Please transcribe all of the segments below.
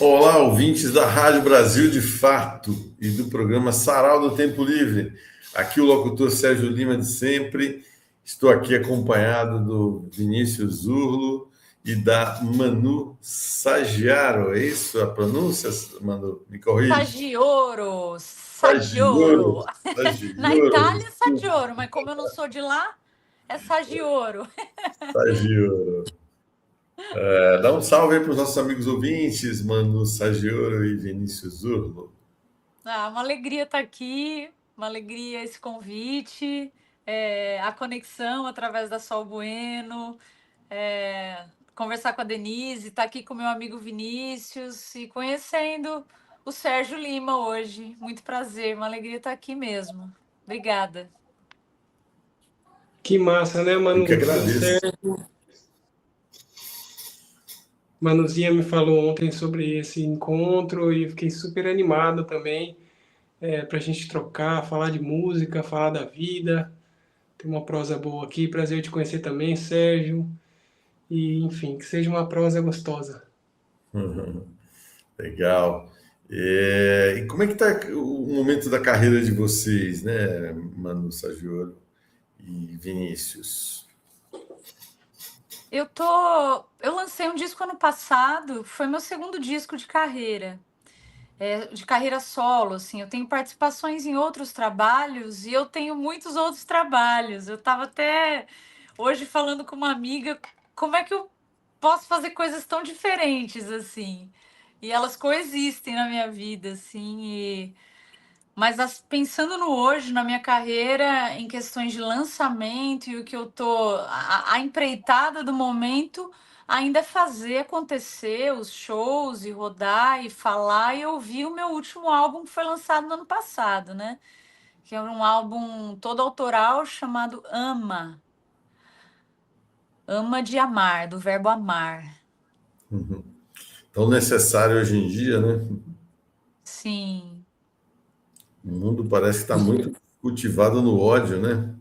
Olá, ouvintes da Rádio Brasil de Fato e do programa Sarau do Tempo Livre. Aqui o locutor Sérgio Lima de sempre. Estou aqui acompanhado do Vinícius Zurlo e da Manu Saggiaro. É isso a pronúncia, Manu? Me corrige. Saggioro, Saggioro. Saggioro. Na Saggioro, Itália é desculpa. Saggioro, mas como eu não sou de lá, é Saggioro. Saggioro. Dá um salve aí para os nossos amigos ouvintes, Manu Saggioro e Vinícius Zurlo. Ah, uma alegria estar aqui, uma alegria esse convite, a conexão através da Sol Bueno, conversar com a Denise, estar aqui com meu amigo Vinícius e conhecendo o Sérgio Lima hoje. Muito prazer, uma alegria estar aqui mesmo. Obrigada. Que massa, né, Eu que Manu? Tudo agradeço. certo? Manuzinha me falou ontem sobre esse encontro e fiquei super animado também para a gente trocar, falar de música, falar da vida. Tem uma prosa boa aqui. Prazer te conhecer também, Sérgio. E, enfim, que seja uma prosa gostosa. Legal. E como é que está o momento da carreira de vocês, né, Manu Saggioro e Vinícius? Eu lancei um disco ano passado, foi meu segundo disco de carreira, de carreira solo, assim. Eu tenho participações em outros trabalhos e eu tenho muitos outros trabalhos. Eu estava até hoje falando com uma amiga como é que eu posso fazer coisas tão diferentes assim. E elas coexistem na minha vida, assim. Mas pensando no hoje, na minha carreira, em questões de lançamento e o que eu tô. A empreitada do momento ainda é fazer acontecer os shows e rodar e falar e ouvir o meu último álbum que foi lançado no ano passado, né? Que é um álbum todo autoral chamado Ama. Ama de amar, do verbo amar. Tão necessário hoje em dia, né? Sim. O mundo parece que está muito cultivado no ódio, né?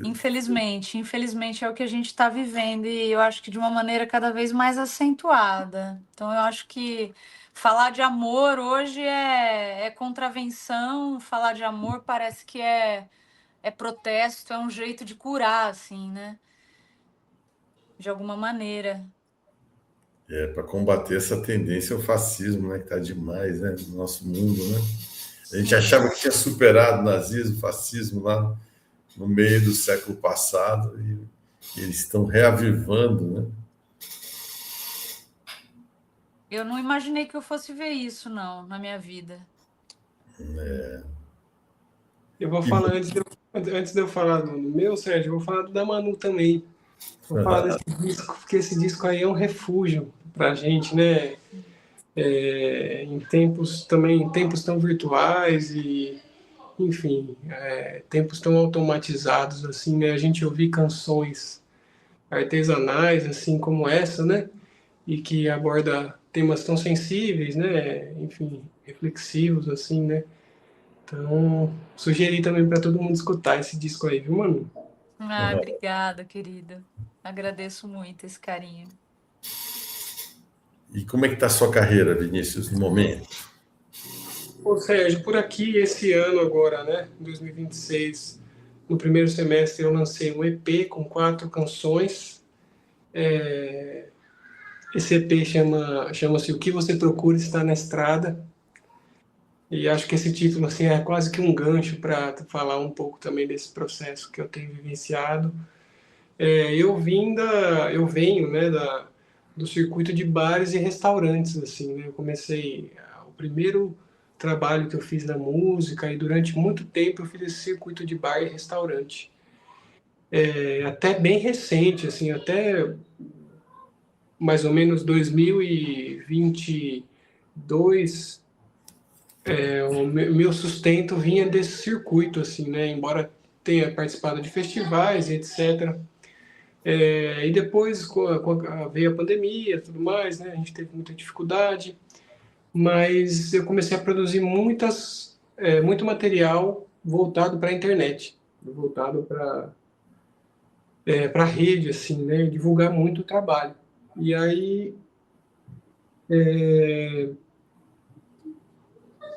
Infelizmente é o que a gente está vivendo e eu acho que de uma maneira cada vez mais acentuada. Então eu acho que falar de amor hoje é contravenção, falar de amor parece que é protesto, é um jeito de curar, assim, né? De alguma maneira. Para combater essa tendência ao fascismo, né? Que está demais, né? No nosso mundo, né? A gente Sim. achava que tinha superado o nazismo, o fascismo lá no meio do século passado e eles estão reavivando, né? Eu não imaginei que eu fosse ver isso, não, na minha vida. Eu vou E falar, antes de eu falar do meu, Sérgio, eu vou falar do da Manu também. Vou falar desse disco, porque esse disco aí é um refúgio pra gente, né? Em tempos também, tempos tão virtuais e, enfim, tempos tão automatizados, assim, né? A gente ouvir canções artesanais, assim como essa, né? E que aborda temas tão sensíveis, né? Enfim, reflexivos, assim, né? Então, sugeri também para todo mundo escutar esse disco aí, viu, mano? Ah, obrigada, querida. Agradeço muito esse carinho. como é que está a sua carreira, Vinícius, no momento? Ô, Sérgio, por aqui esse ano agora, né, 2026, no primeiro semestre eu lancei um EP com 4 canções. Esse EP chama-se O Que Você Procura Está na Estrada. E acho que esse título assim, é quase que um gancho para falar um pouco também desse processo que eu tenho vivenciado. Eu venho, né, do circuito de bares e restaurantes, assim, né? Eu comecei o primeiro trabalho que eu fiz na música e durante muito tempo eu fiz esse circuito de bar e restaurante. Até bem recente, assim, até mais ou menos 2022, o meu sustento vinha desse circuito, assim, né? Embora tenha participado de festivais e etc. E depois veio a pandemia e tudo mais, né? A gente teve muita dificuldade, mas eu comecei a produzir muito material voltado para a internet, voltado para a rede, assim, né? Divulgar muito o trabalho. E aí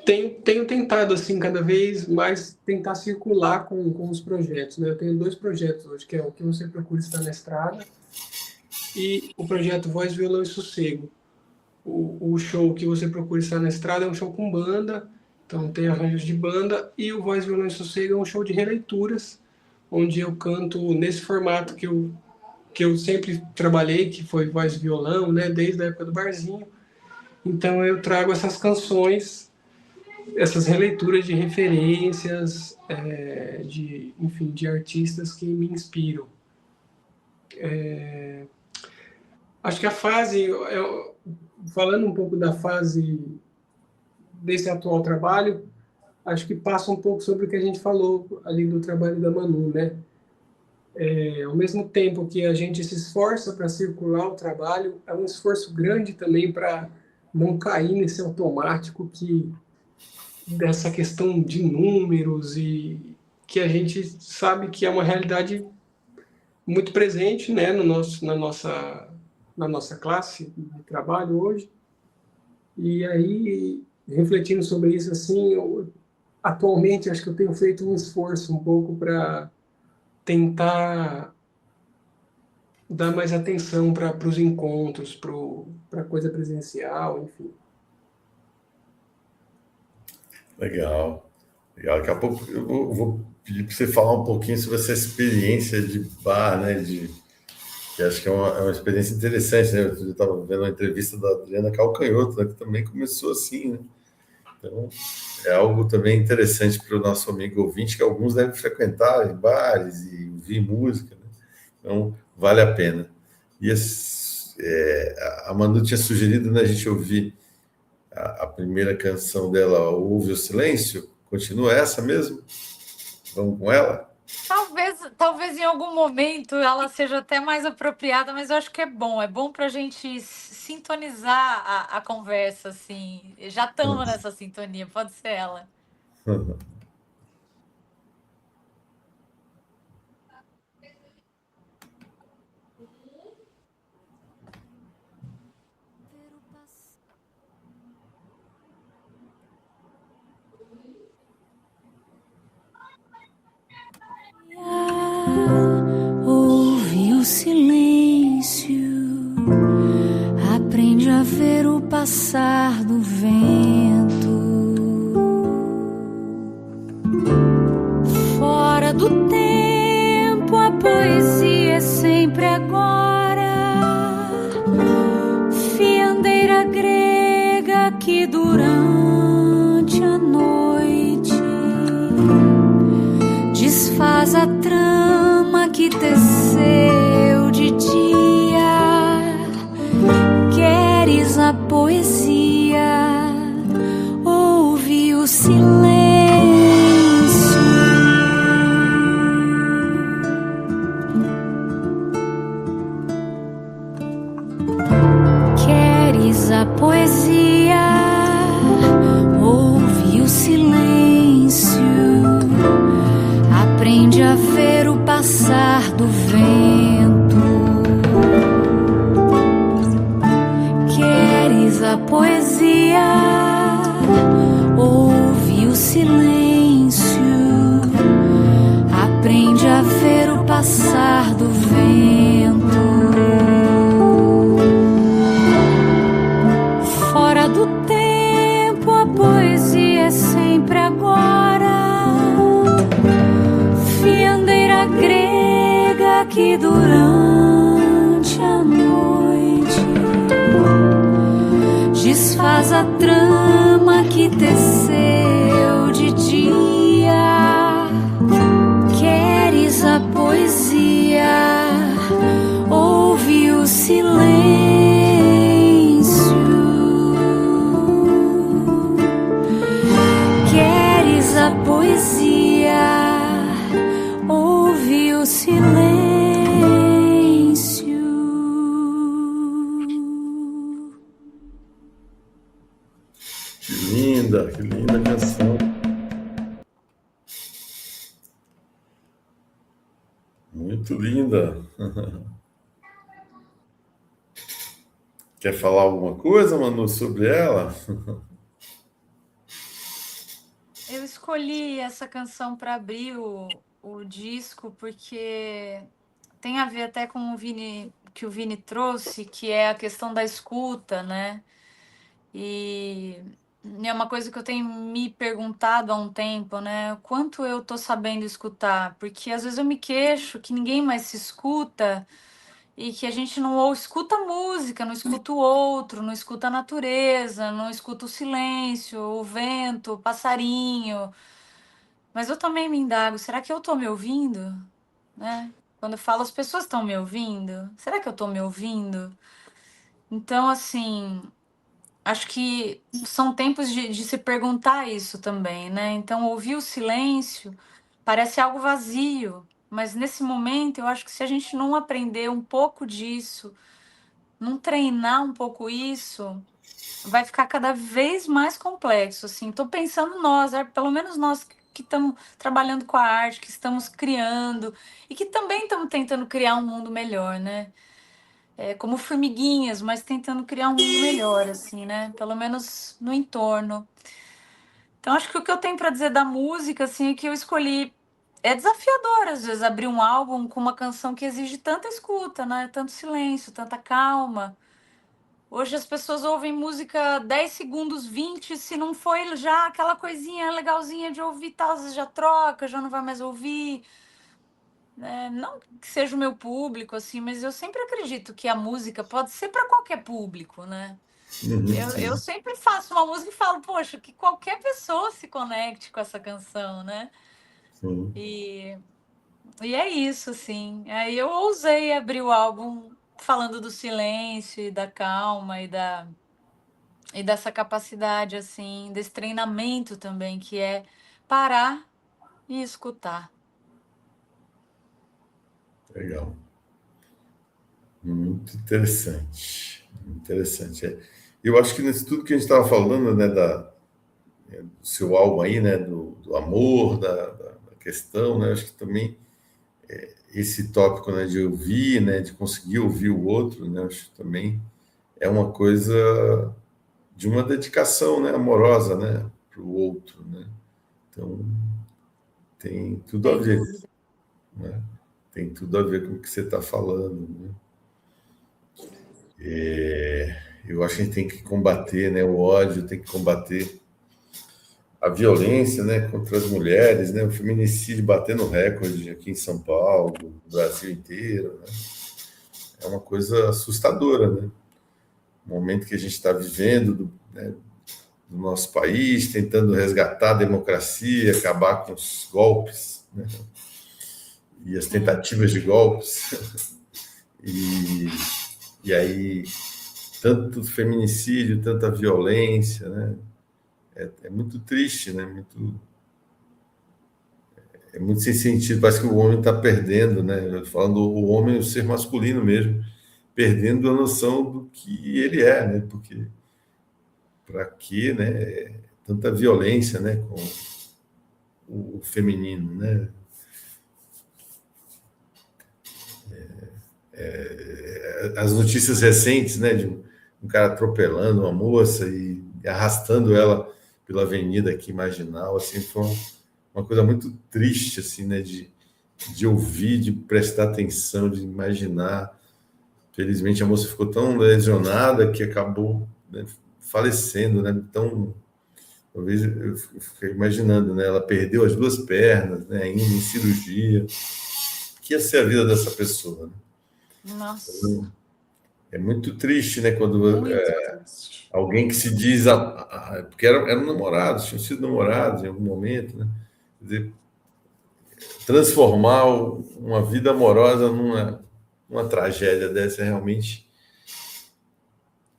Tenho tentado, assim, cada vez mais tentar circular com os projetos, né? Eu tenho 2 projetos hoje, que é o que você procura estar na estrada e o projeto Voz, Violão e Sossego. O show que você procura estar na estrada é um show com banda, então tem arranjos de banda, e o Voz, Violão e Sossego é um show de releituras, onde eu canto nesse formato que eu sempre trabalhei, que foi voz e violão, né? Desde a época do barzinho. Então eu trago essas canções, essas releituras de referências, enfim, de artistas que me inspiram. Acho que a fase, falando um pouco da fase desse atual trabalho, acho que passa um pouco sobre o que a gente falou ali do trabalho da Manu, né? Ao mesmo tempo que a gente se esforça para circular o trabalho, é um esforço grande também para não cair nesse automático dessa questão de números e que a gente sabe que é uma realidade muito presente, né, no nosso, na nossa classe de trabalho hoje. E aí, refletindo sobre isso, assim, atualmente acho que eu tenho feito um esforço um pouco para tentar dar mais atenção para os encontros, para a coisa presencial, enfim. Legal. Legal. Daqui a pouco eu vou pedir para você falar um pouquinho sobre essa experiência de bar, né? Que acho que é uma experiência interessante, né? Eu estava vendo uma entrevista da Adriana Calcanhoto, né, que também começou assim, né? Então, é algo também interessante para o nosso amigo ouvinte, que alguns devem frequentar em bares e ouvir música, né? Então, vale a pena. E a Manu tinha sugerido, né, a gente ouvir a primeira canção dela, Ouve o Silêncio. Continua essa mesmo? Vamos com ela? Talvez em algum momento ela seja até mais apropriada, mas eu acho que é bom para a gente sintonizar a conversa, assim. Já estamos nessa sintonia, pode ser ela. Ouve o silêncio, aprende a ver o passar do vento. Fora do tempo, a poesia é sempre agora. Fiandeira grega que durante a noite desfaz a trama que teceu de dia. Queres a poesia, ouve o silêncio. Queres a poesia, ouve o silêncio. Aprende a ver o passar do vento. Queres a poesia, ouve o silêncio. Aprende a ver o passar do vento. Fora do tempo, a poesia é sempre agora. Fiandeira grega que durante a noite desfaz a trama que teceu de dia. Queres a poesia, ouve o silêncio. Queres a poesia, ouve o silêncio. Que linda canção. Muito linda. Quer falar alguma coisa, Manu, sobre ela? Eu escolhi essa canção para abrir o disco porque tem a ver até com o Vini, que o Vini trouxe, que é a questão da escuta, né? E é uma coisa que eu tenho me perguntado há um tempo, né? O quanto eu tô sabendo escutar, porque às vezes eu me queixo que ninguém mais se escuta e que a gente não escuta música, não escuta o outro, não escuta a natureza, não escuta o silêncio, o vento, o passarinho. Mas eu também me indago, será que eu tô me ouvindo? Né? Quando eu falo, as pessoas estão me ouvindo? Será que eu tô me ouvindo? Então, assim, acho que são tempos de se perguntar isso também, né? Então, ouvir o silêncio parece algo vazio, mas nesse momento eu acho que se a gente não aprender um pouco disso, não treinar um pouco isso, vai ficar cada vez mais complexo, assim. Tô pensando nós, pelo menos nós que estamos trabalhando com a arte, que estamos criando e que também estamos tentando criar um mundo melhor, né? Como formiguinhas, mas tentando criar um mundo melhor, assim, né? Pelo menos no entorno. Então, acho que o que eu tenho para dizer da música, assim, é que eu escolhi. É desafiador, às vezes, abrir um álbum com uma canção que exige tanta escuta, né? Tanto silêncio, tanta calma. Hoje as pessoas ouvem música 10 segundos, 20, se não foi já aquela coisinha legalzinha de ouvir, tal, às vezes já troca, já não vai mais ouvir. Não que seja o meu público, assim, mas eu sempre acredito que a música pode ser para qualquer público, né? Eu Sim, sempre faço uma música e falo, poxa, que qualquer pessoa se conecte com essa canção, né? sim. E, e é isso, assim. Aí eu ousei abrir o álbum falando do silêncio e da calma e dessa capacidade, assim, desse treinamento também, que é parar e escutar. Legal. Muito interessante. Muito interessante. Eu acho que nisso tudo que a gente estava falando, né, do seu álbum aí, né, do amor, da questão, né, acho que também esse tópico, né, de ouvir, né, de conseguir ouvir o outro, né, acho que também é uma coisa de uma dedicação, né, amorosa, né, para o outro, né. Então, tem tudo a Sem ver, dúvida. né? Tem tudo a ver com o que você está falando, né? Eu acho que a gente tem que combater, né, o ódio, tem que combater a violência, né, contra as mulheres, né, o feminicídio batendo recorde aqui em São Paulo, no Brasil inteiro, né? É uma coisa assustadora, né? O momento que a gente está vivendo né, do nosso país, tentando resgatar a democracia, acabar com os golpes, né, e as Sim. tentativas de golpes. E, e aí, tanto feminicídio, tanta violência, né? É muito triste, né? É muito sem sentido. Parece que o homem está perdendo, né? Eu tô falando o homem, o ser masculino mesmo, perdendo a noção do que ele é, né? Porque para que, né? Tanta violência, né? Com o feminino, né? As notícias recentes, né? De um cara atropelando uma moça e arrastando ela pela avenida aqui marginal, assim, foi uma coisa muito triste, assim, né? De ouvir, de prestar atenção, de imaginar. Felizmente a moça ficou tão lesionada que acabou, né, falecendo, né? Então, talvez eu fiquei imaginando, né? Ela perdeu as duas pernas, né? Ainda em cirurgia. O que ia ser a vida dessa pessoa, né? Nossa, É muito triste, né? Quando muito triste. alguém que se diz. Porque eram namorados, tinham sido namorados em algum momento, né? Quer dizer, transformar uma vida amorosa numa tragédia dessa, realmente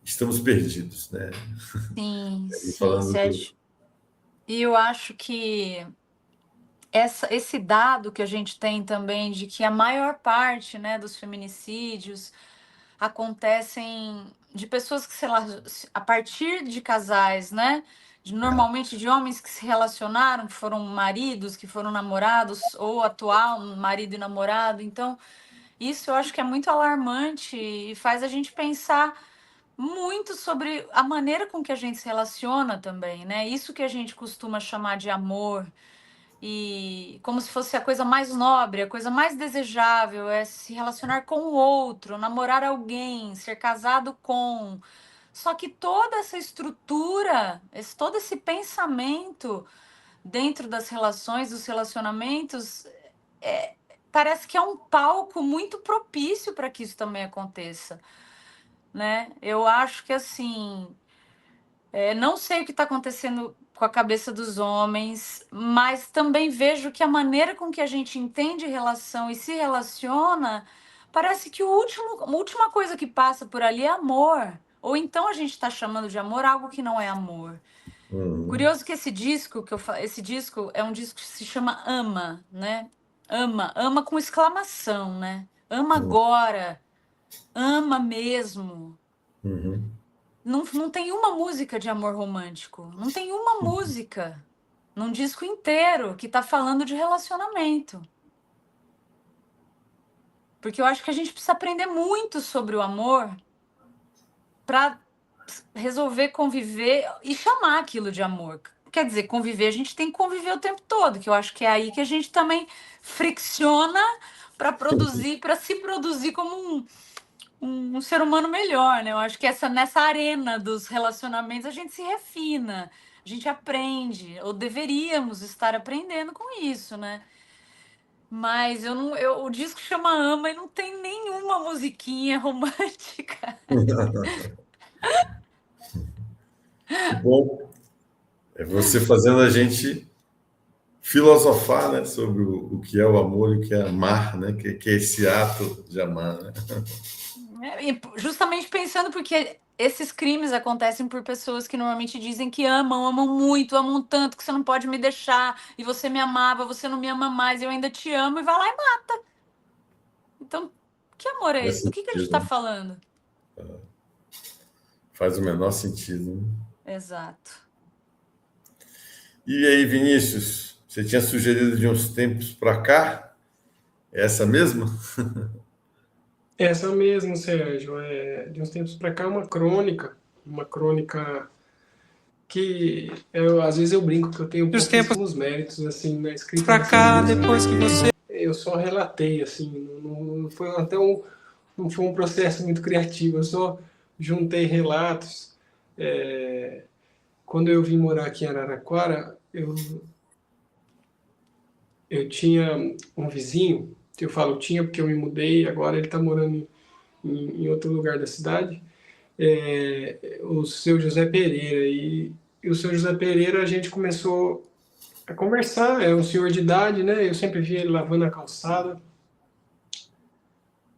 estamos perdidos, né? Sim, E sim, falando do. Sérgio. E eu acho que esse dado que a gente tem também de que a maior parte, né, dos feminicídios acontecem de pessoas que, sei lá, a partir de casais, né? Normalmente de homens que se relacionaram, que foram maridos, que foram namorados, ou atual, marido e namorado. Então, isso eu acho que é muito alarmante e faz a gente pensar muito sobre a maneira com que a gente se relaciona também, né? Isso que a gente costuma chamar de amor, e como se fosse a coisa mais nobre, a coisa mais desejável é se relacionar com o outro, namorar alguém, ser casado com. Só que toda essa estrutura, todo esse pensamento dentro das relações, dos relacionamentos, é, parece que é um palco muito propício para que isso também aconteça, né? Eu acho que assim, não sei o que está acontecendo com a cabeça dos homens, mas também vejo que a maneira com que a gente entende relação e se relaciona, parece que a última coisa que passa por ali é amor. Ou então a gente está chamando de amor algo que não é amor. Curioso que esse disco é um disco que se chama Ama, né? Ama com exclamação, né? Ama agora, ama mesmo. Não tem uma música de amor romântico, não tem uma música num disco inteiro que tá falando de relacionamento. Porque eu acho que a gente precisa aprender muito sobre o amor para resolver conviver e chamar aquilo de amor. Quer dizer, conviver, a gente tem que conviver o tempo todo, que eu acho que é aí que a gente também fricciona para produzir, para se produzir como um ser humano melhor, né? Eu acho que nessa arena dos relacionamentos a gente se refina, a gente aprende, ou deveríamos estar aprendendo com isso, né? Mas o disco chama Ama e não tem nenhuma musiquinha romântica. Bom, é você fazendo a gente filosofar, né, sobre o que é o amor e o que é amar, né, que é esse ato de amar, né? E justamente pensando porque esses crimes acontecem por pessoas que normalmente dizem que amam muito, amam tanto que você não pode me deixar, e você me amava, você não me ama mais, eu ainda te amo, e vai lá e mata. Então, que amor é esse? Do que a gente está falando? Faz o menor sentido, né? Exato. E aí, Vinícius, você tinha sugerido de uns tempos para cá? É essa mesma? Essa mesmo, Sérgio, de uns tempos para cá, uma crônica que às vezes eu brinco que eu tenho pouquíssimos méritos assim na escrita para cá depois que você eu só relatei assim, não foi não foi um processo muito criativo, eu só juntei relatos. Quando eu vim morar aqui em Araraquara, eu tinha um vizinho, eu falo tinha porque eu me mudei, agora ele está morando em outro lugar da cidade, o seu José Pereira. E o seu José Pereira, a gente começou a conversar, é um senhor de idade, né? Eu sempre via ele lavando a calçada.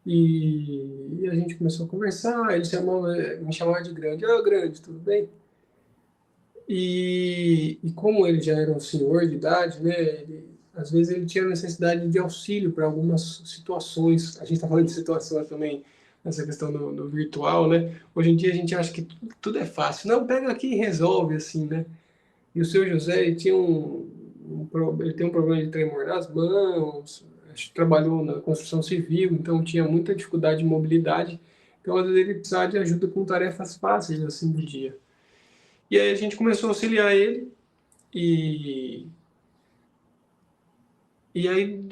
E a gente começou a conversar, ele me chamava de Grande. Ô, Grande, tudo bem? E como ele já era um senhor de idade, né? Às vezes ele tinha necessidade de auxílio para algumas situações. A gente está falando de situações também, nessa questão do virtual, né? Hoje em dia a gente acha que tudo é fácil. Não, pega aqui e resolve, assim, né? E o seu José, ele tinha ele tem um problema de tremor nas mãos, acho que trabalhou na construção civil, então tinha muita dificuldade de mobilidade. Então, às vezes, ele precisava de ajuda com tarefas fáceis, assim, do dia. E aí a gente começou a auxiliar ele, e aí,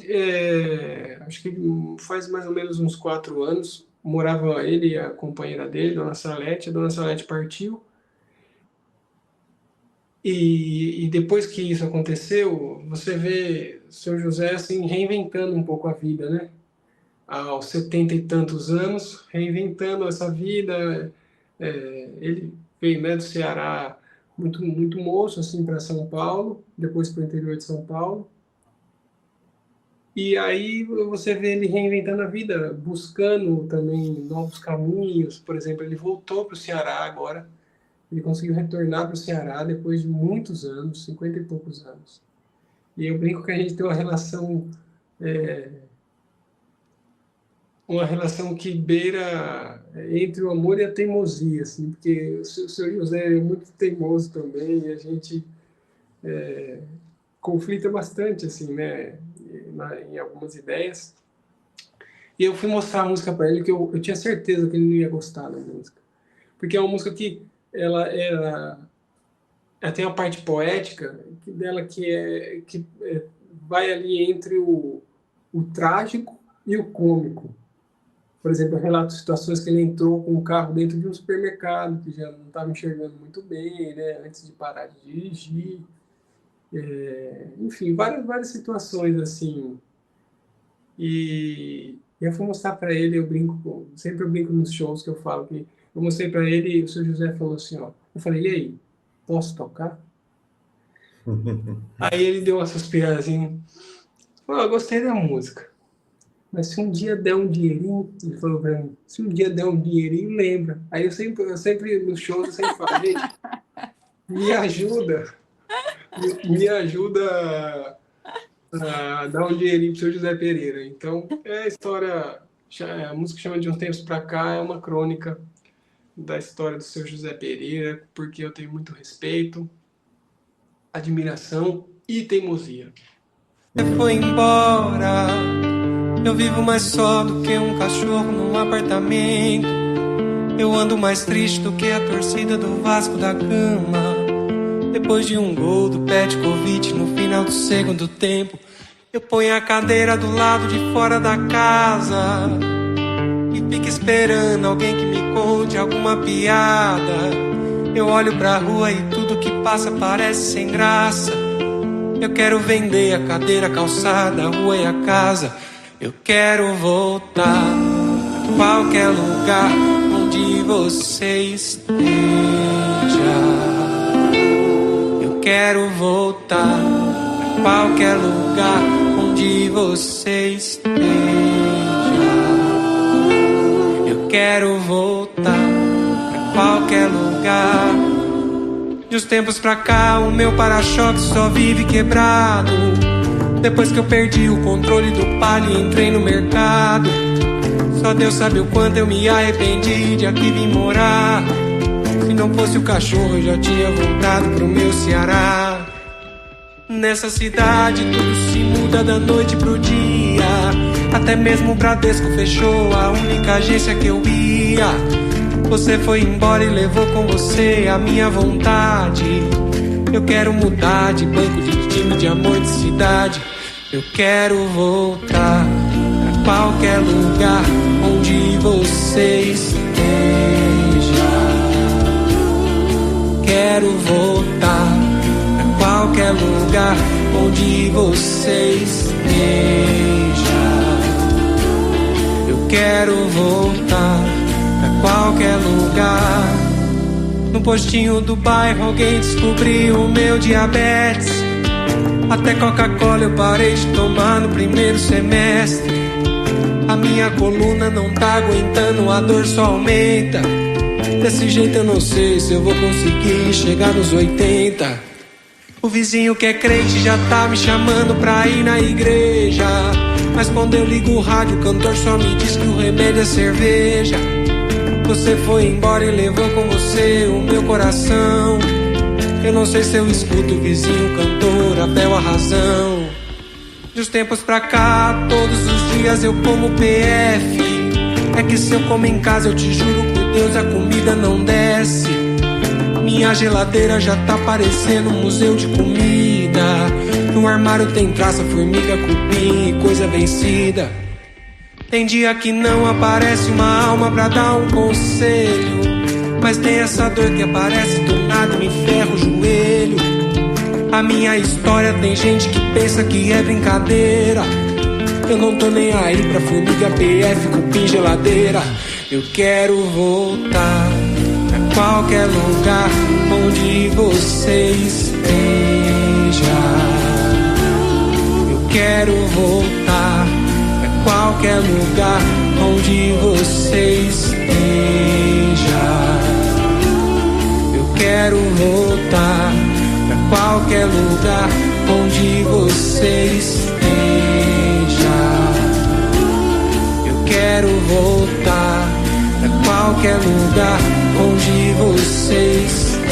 acho que faz mais ou menos uns 4 anos, morava ele e a companheira dele, Dona Salete. A Dona Salete partiu. E depois que isso aconteceu, você vê o seu José assim, reinventando um pouco a vida, né? Aos 70 e tantos anos, reinventando essa vida. Ele veio, né, do Ceará muito, muito moço assim, para São Paulo, depois para o interior de São Paulo. E aí você vê ele reinventando a vida, buscando também novos caminhos. Por exemplo, ele voltou para o Ceará agora. Ele conseguiu retornar para o Ceará depois de muitos anos, 50 e poucos anos. E eu brinco que a gente tem uma relação que beira entre o amor e a teimosia, assim, porque o seu José é muito teimoso também, e a gente conflita bastante, assim, né, em algumas ideias. E eu fui mostrar a música para ele, que eu tinha certeza que ele não ia gostar da música. porque é uma música que ela tem uma parte poética dela que vai ali entre o trágico e o cômico. Por exemplo, eu relato situações que ele entrou com o carro dentro de um supermercado, que já não estava enxergando muito bem, né, antes de parar de dirigir. Enfim, várias situações assim. E eu fui mostrar para ele, sempre eu brinco nos shows que eu falo que eu mostrei para ele e o seu José falou assim, ó, eu falei, e aí, posso tocar? Aí ele deu uma suspirazinha, falou, eu gostei da música, mas se um dia der um dinheirinho, ele falou para mim, se um dia der um dinheirinho, lembra. Aí eu sempre nos shows, eu sempre falo, gente, me ajuda a dar um dinheirinho pro seu José Pereira. Então, a história, a música chama De Uns Tempos Pra Cá, é uma crônica da história do seu José Pereira, porque eu tenho muito respeito, admiração e teimosia. Você foi embora, eu vivo mais só do que um cachorro num apartamento. Eu ando mais triste do que a torcida do Vasco da Gama. Depois de um gol do Petkovic no final do segundo tempo, eu ponho a cadeira do lado de fora da casa e fico esperando alguém que me conte alguma piada. Eu olho pra rua e tudo que passa parece sem graça. Eu quero vender a cadeira, a calçada, a rua e a casa. Eu quero voltar a qualquer lugar onde você esteja. Quero voltar a qualquer lugar onde você esteja. Eu quero voltar a qualquer lugar. De uns tempos pra cá o meu para-choque só vive quebrado. Depois que eu perdi o controle do palio e entrei no mercado, só Deus sabe o quanto eu me arrependi de aqui vir morar. Se não fosse o cachorro, eu já tinha voltado pro meu Ceará. Nessa cidade tudo se muda da noite pro dia. Até mesmo o Bradesco fechou, a única agência que eu ia. Você foi embora e levou com você a minha vontade. Eu quero mudar de banco, de time, de amor, de cidade. Eu quero voltar pra qualquer lugar onde você esteja. Quero voltar a qualquer lugar onde você esteja. Eu quero voltar a qualquer lugar. No postinho do bairro alguém descobriu o meu diabetes. Até Coca-Cola eu parei de tomar no primeiro semestre. A minha coluna não tá aguentando, a dor só aumenta. Desse jeito eu não sei se eu vou conseguir chegar nos 80. O vizinho que é crente já tá me chamando pra ir na igreja. Mas quando eu ligo o rádio, o cantor só me diz que o remédio é cerveja. Você foi embora e levou com você o meu coração. Eu não sei se eu escuto o vizinho, o cantor, a bel, a razão. De uns tempos pra cá, todos os dias eu como PF. É que se eu como em casa, eu te juro por Deus, a comida não desce. Minha geladeira já tá parecendo um museu de comida. No armário tem traça, formiga, cupim e coisa vencida. Tem dia que não aparece uma alma pra dar um conselho, mas tem essa dor que aparece do nada e me ferra o joelho. A minha história tem gente que pensa que é brincadeira. Eu não tô nem aí pra formiga, PF, cupim, geladeira. Eu quero voltar pra qualquer lugar onde você esteja. Eu quero voltar pra qualquer lugar onde você esteja. Eu quero voltar pra qualquer lugar onde você esteja. Eu quero voltar pra qualquer lugar onde você esteja.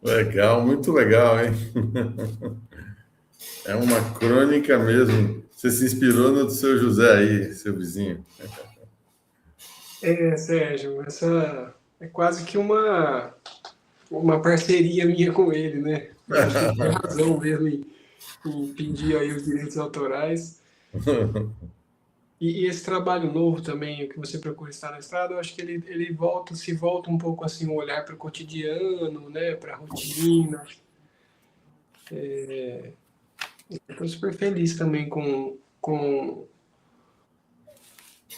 Legal, muito legal, hein? É uma crônica mesmo. Você se inspirou no do seu José aí, seu vizinho. Sérgio, essa é quase que uma parceria minha com ele, né? Eu acho que ele tem razão mesmo em pedir aí os direitos autorais. E esse trabalho novo também, o que você procura estar na estrada, eu acho que ele se volta um pouco assim, um olhar para o cotidiano, né? Para a rotina. Estou super feliz também com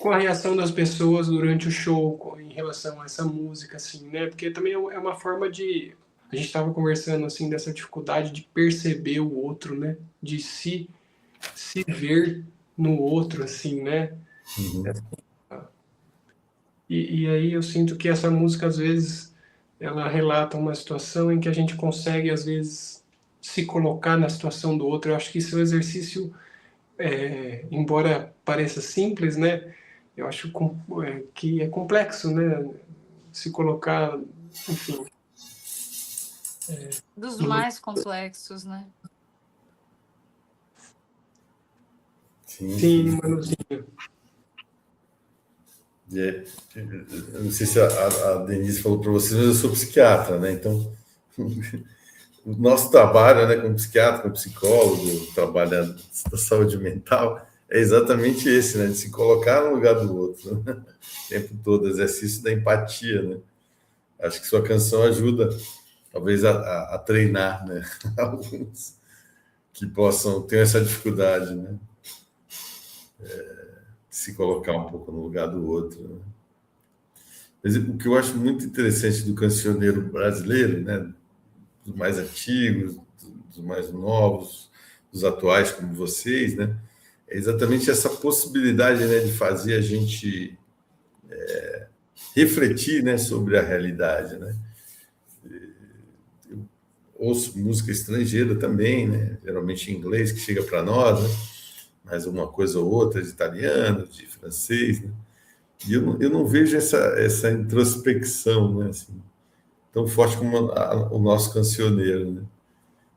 a reação das pessoas durante o show em relação a essa música, assim, né? Porque também é uma forma de... A gente estava conversando, assim, dessa dificuldade de perceber o outro, né? De se ver no outro, assim, né? E aí eu sinto que essa música, às vezes, ela relata uma situação em que a gente consegue, às vezes, se colocar na situação do outro. Eu acho que isso é um exercício, embora pareça simples, né? Eu acho que é complexo, né? Se colocar, enfim. Dos mais complexos, né? Sim, Manuzinho. Eu não sei se a Denise falou para vocês, mas eu sou psiquiatra, né? Então, o nosso trabalho, né, como psiquiatra, como psicólogo, trabalhando da saúde mental, é exatamente esse, né? De se colocar no lugar do outro, né? O tempo todo, exercício da empatia, né? Acho que sua canção ajuda, talvez, a treinar, né? Alguns que possam ter essa dificuldade, né? Se colocar um pouco no lugar do outro, né? Mas o que eu acho muito interessante do cancioneiro brasileiro, né? Dos mais antigos, dos mais novos, dos atuais como vocês, né? É exatamente essa possibilidade, né, de fazer a gente refletir, né, sobre a realidade, né? Eu ouço música estrangeira também, né? Geralmente em inglês que chega para nós, né? Mais uma coisa ou outra de italiano, de francês, né? E eu não vejo essa introspecção, né, assim, tão forte como o nosso cancioneiro, né?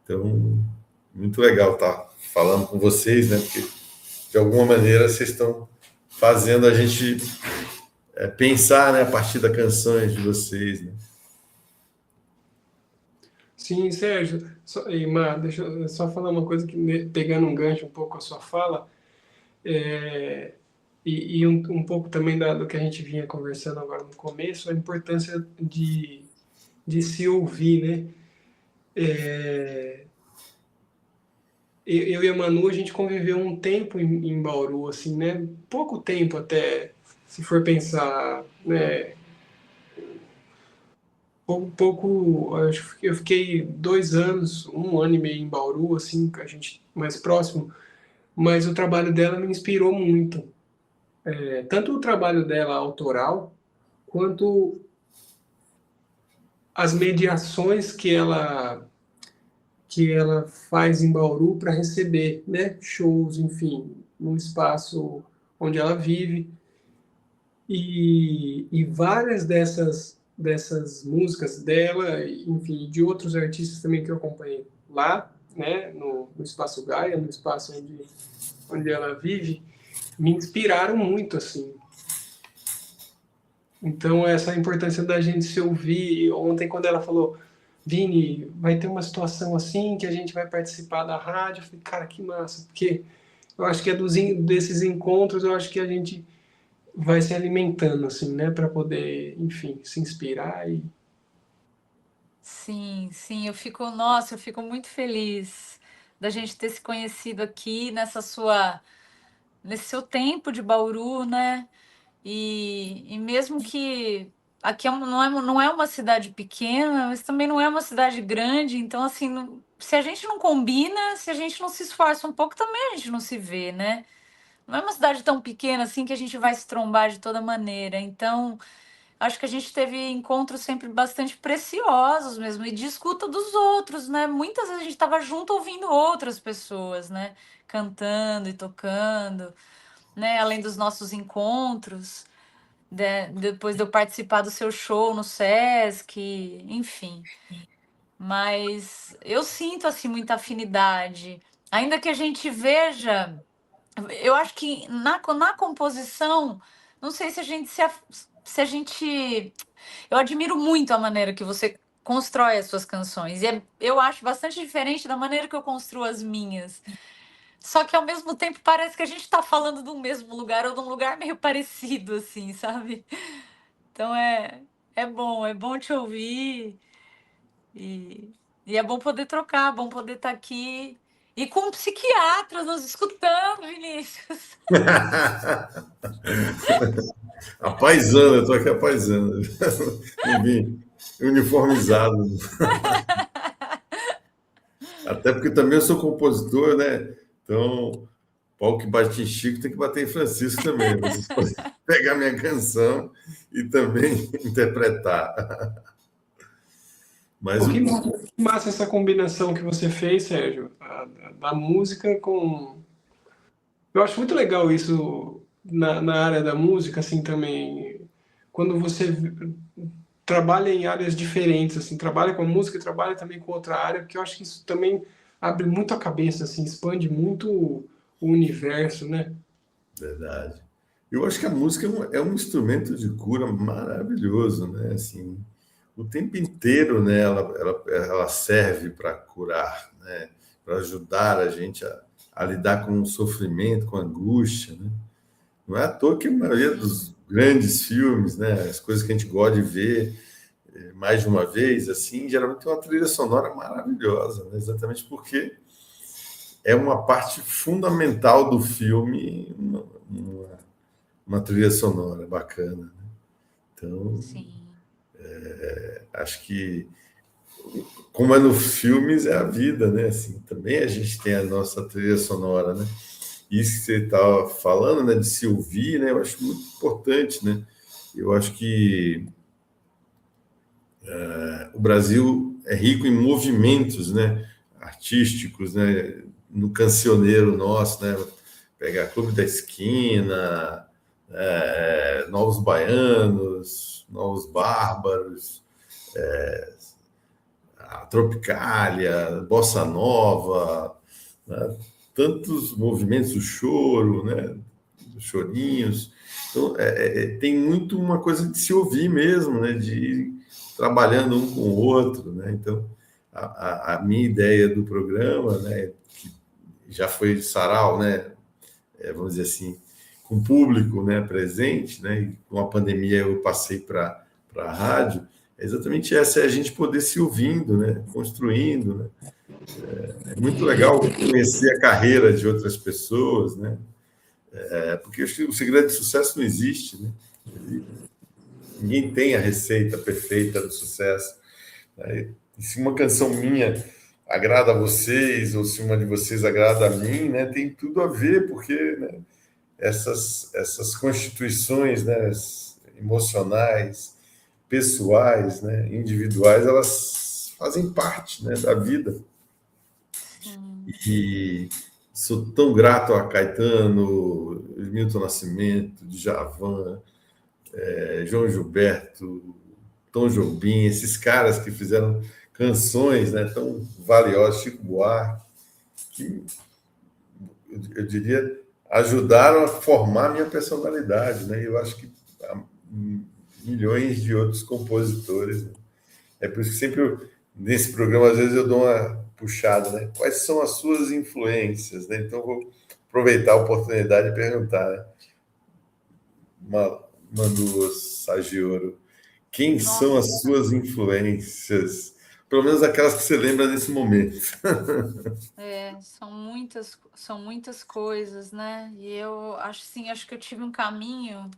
Então, muito legal estar falando com vocês, né? Porque, de alguma maneira, vocês estão fazendo a gente pensar, né, a partir das canções de vocês, né? Sim, Sérgio. Mar, deixa eu só falar uma coisa, pegando um gancho um pouco a sua fala, e um pouco também do que a gente vinha conversando agora no começo, a importância de se ouvir, né? Eu e a Manu, a gente conviveu um tempo em Bauru, assim, né? Pouco tempo até, se for pensar, né? Acho que eu fiquei 2 anos, 1 ano e meio em Bauru, assim, com a gente mais próximo, mas o trabalho dela me inspirou muito. Tanto o trabalho dela autoral, quanto as mediações que ela faz em Bauru para receber, né, shows, enfim, no espaço onde ela vive. E várias dessas músicas dela, enfim, de outros artistas também que eu acompanhei lá, né, no Espaço Gaia, no espaço onde ela vive, me inspiraram muito, assim. Então, essa importância da gente se ouvir. Ontem, quando ela falou, Vini, vai ter uma situação assim que a gente vai participar da rádio, eu falei, cara, que massa, porque eu acho que desses encontros, eu acho que a gente vai se alimentando, assim, né, para poder, enfim, se inspirar e... Sim, sim, nossa, eu fico muito feliz da gente ter se conhecido aqui nesse seu tempo de Bauru, né? E mesmo que aqui não é uma cidade pequena, mas também não é uma cidade grande, então assim, se a gente não combina, se a gente não se esforça um pouco, também a gente não se vê, né? Não é uma cidade tão pequena assim que a gente vai se trombar de toda maneira. Então, acho que a gente teve encontros sempre bastante preciosos mesmo, e de escuta dos outros, né? Muitas vezes a gente estava junto ouvindo outras pessoas, né? Cantando e tocando, né? Além dos nossos encontros, depois de eu participar do seu show no Sesc, enfim. mas eu sinto assim muita afinidade. Ainda que a gente veja, eu acho que na composição, não sei se a gente se a gente. Eu admiro muito a maneira que você constrói as suas canções. E eu acho bastante diferente da maneira que eu construo as minhas. Só que ao mesmo tempo parece que a gente está falando do mesmo lugar ou de um lugar meio parecido, assim, sabe? Então é bom te ouvir e, e é bom poder trocar, bom poder estar aqui. E com um psiquiatra nos escutando, Vinícius. A paisana, eu estou aqui a paisana. Não vim uniformizado. Até porque também eu sou compositor, né? Então, pau que bate em Chico tem que bater em Francisco também. Vocês podem pegar minha canção e também interpretar. Mas Pô, que massa essa combinação que você fez, Sérgio, da música com... Eu acho muito legal isso na área da música, assim, também. Quando você trabalha em áreas diferentes, assim, trabalha com a música e trabalha também com outra área, porque eu acho que isso também abre muito a cabeça, assim, expande muito o universo, né? verdade. Eu acho que a música é um instrumento de cura maravilhoso, né? Assim, o tempo inteiro, né? Ela serve para curar, né? Para ajudar a gente a lidar com o sofrimento, com a angústia, né? Não é à toa que a maioria dos grandes filmes, né? As coisas que a gente gosta de ver mais de uma vez, assim, geralmente tem uma trilha sonora maravilhosa, né? Exatamente porque é uma parte fundamental do filme, uma trilha sonora bacana. Né? Então, Sim. acho que, como é no filmes, é a vida, né? Assim, também a gente tem a nossa trilha sonora, né? Isso que você estava falando, né? De se ouvir, né? Eu acho muito importante, né? Eu acho que o Brasil é rico em movimentos, né? Artísticos, né? No cancioneiro nosso, né? Pegar Clube da Esquina, Novos Baianos, Novos Bárbaros, a Tropicália, Bossa Nova, né? Tantos movimentos, o choro, né? Os chorinhos. Então, tem muito uma coisa de se ouvir mesmo, né? De ir trabalhando um com o outro, né? Então, a minha ideia do programa, né? Que já foi sarau, né? Vamos dizer assim, com público, né, presente, né, e com a pandemia eu passei para a rádio, é exatamente essa, é a gente poder se ouvindo, né, construindo, né. É muito legal conhecer a carreira de outras pessoas, né, porque eu acho que o segredo de sucesso não existe, né, ninguém tem a receita perfeita do sucesso, né? E se uma canção minha agrada a vocês, ou se uma de vocês agrada a mim, né, tem tudo a ver, porque, né, essas constituições, né, emocionais, pessoais, né, individuais, elas fazem parte, né, da vida. E sou tão grato a Caetano, Milton Nascimento, Djavan, João Gilberto, Tom Jobim, esses caras que fizeram canções, né, tão valiosas, Chico Buarque, que eu diria ajudaram a formar minha personalidade, né? Eu acho que há milhões de outros compositores. Né? É por isso que sempre nesse programa às vezes eu dou uma puxada, né? Quais são as suas influências, né? Então vou aproveitar a oportunidade de perguntar, né? Manu Sagioro, quem são as suas influências? Pelo menos aquelas que você lembra nesse momento. São muitas coisas, né? E eu acho que eu tive um caminho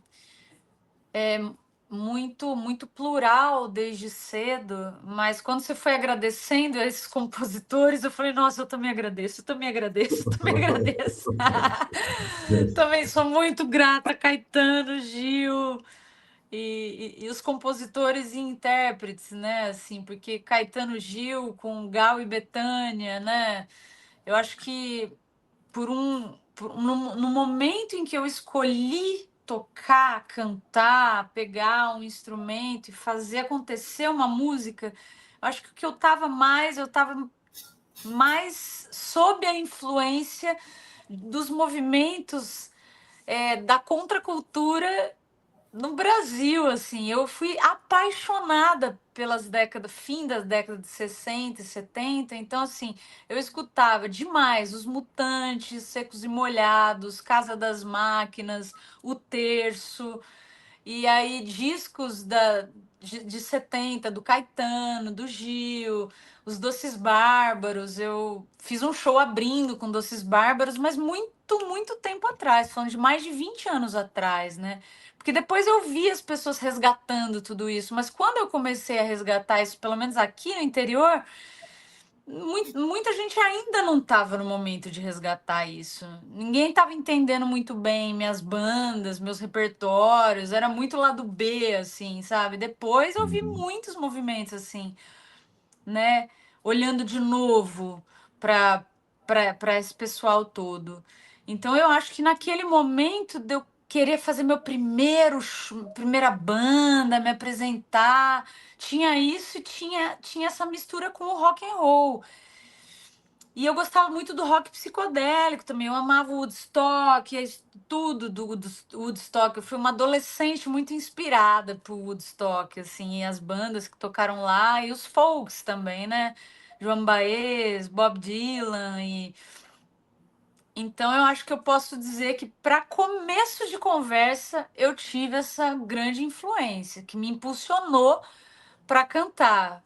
muito plural desde cedo, mas quando você foi agradecendo a esses compositores, eu falei, nossa, eu também agradeço, eu também agradeço, eu também agradeço. Também sou muito grata a Caetano, Gil e os compositores e intérpretes, né? Assim, porque Caetano, Gil com Gal e Bethânia, né? Eu acho que no momento em que eu escolhi tocar, cantar, pegar um instrumento e fazer acontecer uma música, Acho que o que eu estava mais sob a influência dos movimentos da contracultura no Brasil, assim. Eu fui apaixonada pelas fim das décadas de 60 e 70, então, assim, eu escutava demais os Mutantes, Secos e Molhados, Casa das Máquinas, O Terço, e aí discos de 70, do Caetano, do Gil, os Doces Bárbaros. Eu fiz um show abrindo com Doces Bárbaros, mas muito, muito tempo atrás, falando de mais de 20 anos atrás, né? Porque depois eu vi as pessoas resgatando tudo isso, mas quando eu comecei a resgatar isso, pelo menos aqui no interior, muita gente ainda não estava no momento de resgatar isso. Ninguém estava entendendo muito bem minhas bandas, meus repertórios, era muito lado B, assim, sabe? Depois eu vi muitos movimentos assim, né? Olhando de novo para esse pessoal todo. Então eu acho que naquele momento de eu querer fazer meu primeira banda, me apresentar, tinha isso e tinha essa mistura com o rock and roll. E eu gostava muito do rock psicodélico também. Eu amava o Woodstock, tudo do Woodstock. Eu fui uma adolescente muito inspirada por Woodstock, assim, e as bandas que tocaram lá e os folks também, né? Joan Baez, Bob Dylan e então eu acho que eu posso dizer que para começo de conversa eu tive essa grande influência que me impulsionou para cantar.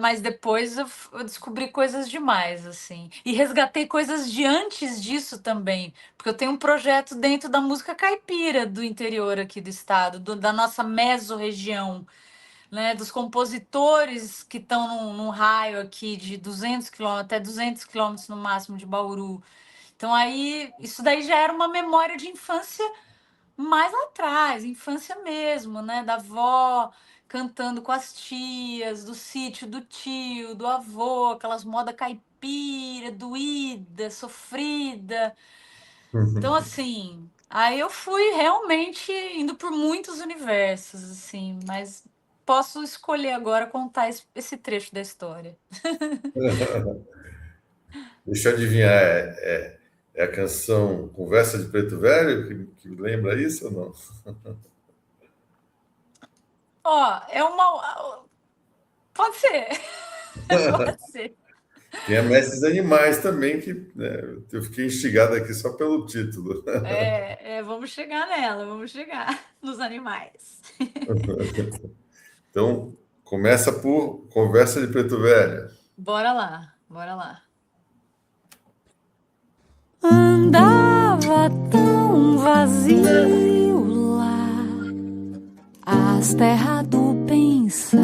Mas depois eu descobri coisas demais, assim. E resgatei coisas de antes disso também. Porque eu tenho um projeto dentro da música caipira do interior aqui do estado, da nossa mesorregião, né? Dos compositores que estão num raio aqui de 200 quilômetros, até 200 quilômetros no máximo de Bauru. Então aí, isso daí já era uma memória de infância mais lá atrás, infância mesmo, né? Da avó cantando com as tias, do sítio do tio, do avô, aquelas moda caipira, doída, sofrida. Então, assim, aí eu fui realmente indo por muitos universos, assim, mas posso escolher agora contar esse trecho da história. Deixa eu adivinhar, é a canção Conversa de Preto Velho que lembra isso ou não? Ó, é uma. Pode ser. Pode ser. Tem a Mestres Animais também, que né, eu fiquei instigado aqui só pelo título. Vamos chegar nela, vamos chegar nos animais. Então, começa por Conversa de Preto Velho. Bora lá, bora lá. Andava tão vazio lá, as terras do pensar.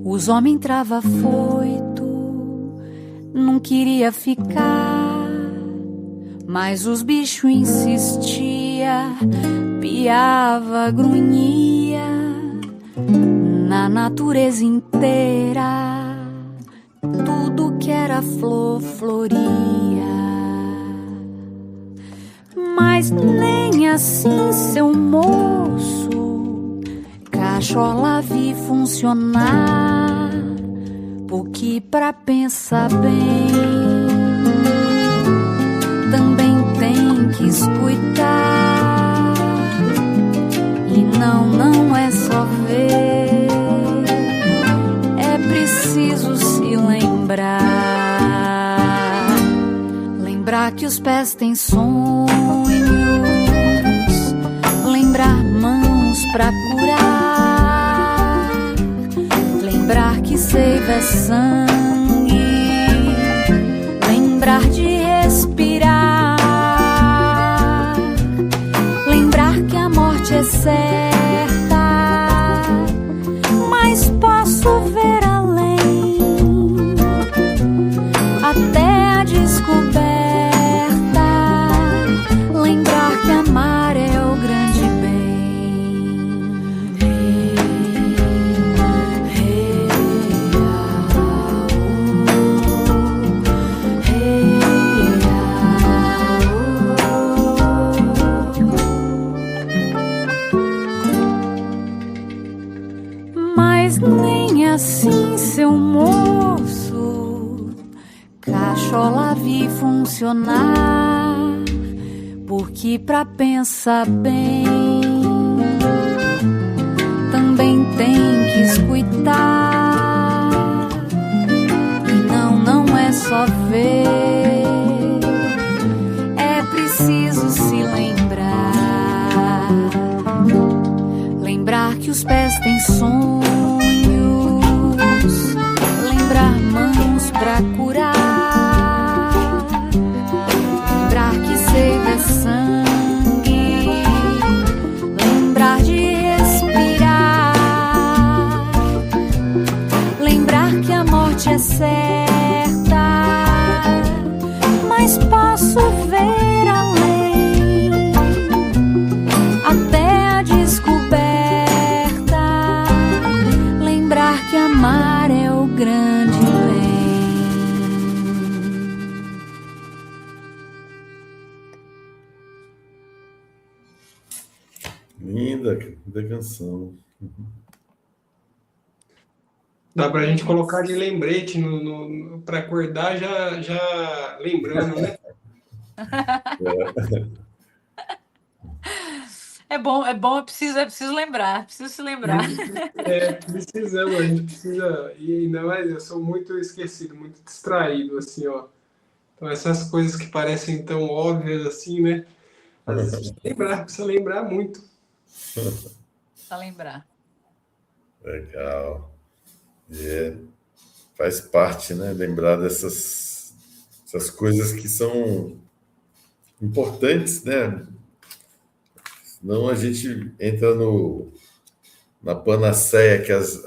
Os homens trava foito, não queria ficar, mas os bichos insistia, piava, grunhia, na natureza inteira, tudo que era flor floria. Mas nem assim, seu moço, cachola vi funcionar, porque pra pensar bem também tem que escutar. E não é só ver, é preciso se lembrar que os pés têm sonhos, lembrar mãos pra curar, lembrar que seiva é sangue, lembrar de respirar, lembrar que a morte é certa, mas posso ver além, até a descoberta, lembrar que amar é o grande seu moço, cachola vi funcionar, porque pra pensar bem também tem que escutar. E não é só ver, é preciso se lembrar que os pés têm sonhos, lembrar mãos pra curar, lembrar que seiva é sangue, lembrar de respirar, lembrar que a morte é certa, mas posso ver além, até a descoberta. Lembrar que amar é o grande bem. Linda canção. Dá pra gente colocar de lembrete para acordar já lembrando, né? É bom, é preciso lembrar, preciso se lembrar. Precisamos, a gente precisa. E ainda mais, eu sou muito esquecido, muito distraído, assim, ó. Então, essas coisas que parecem tão óbvias assim, né? Às vezes precisa lembrar muito. Pra lembrar. Legal. Faz parte, né? Lembrar dessas coisas que são importantes, né? Senão a gente entra na panaceia que as